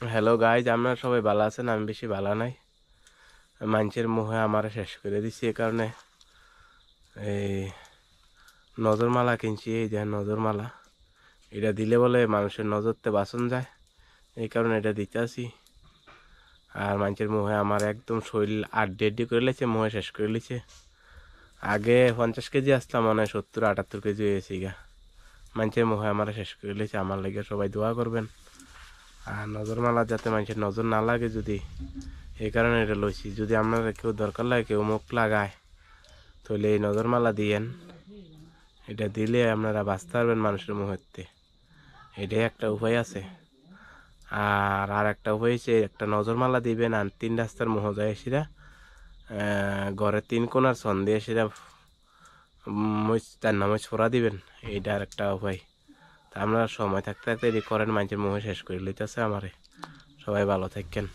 Hello guys, আপনারা সবাই ভালো আছেন? আমি বেশি ভালো নাই। মানুষের মুখে আমার শেষ করে দিছি। এ কারণে এই নজরমালা কিনছি। এই যে নজরমালা, এটা দিলে বলে মানুষের নজরতে বাঁচন যায়, এই কারণে এটা দিতে আসি। আর মানুষের মুখে আমার একদম শরীর আড্ডি আড্ডি করে লেছে, মুখে শেষ করে লিছে। আগে 50 কেজি আসলাম, মনে হয় 70-78 কেজি হয়েছি গা। মানুষের মুখে আমার শেষ করে লেছে। আমার লেগে সবাই দোয়া করবেন। আর নজরমালা যাতে মানুষের নজর না লাগে, যদি এই কারণে এটা লইছি। যদি আপনারা কেউ দরকার লাগে, কেউ মুখ লাগায়, তাহলে এই নজরমালা দিয়েন। এটা দিলে আপনারা বাঁচতে পারবেন মানুষের মুহূর্তে। এটাই একটা উপায় আছে। আর একটা উপায় হচ্ছে, একটা নজরমালা দিবেন আর 3 রাস্তার মুহ যায় সেটা ঘরের 3 কোণার ছন দিয়ে সেটা তার নামে ছড়া দিবেন। এইটা আর একটা উপায়। তা আপনারা সময় থাকতে থাকতে এটি করেন, মানুষের মুহে শেষ করে লইতেছে আমারে। সবাই ভালো থাকেন।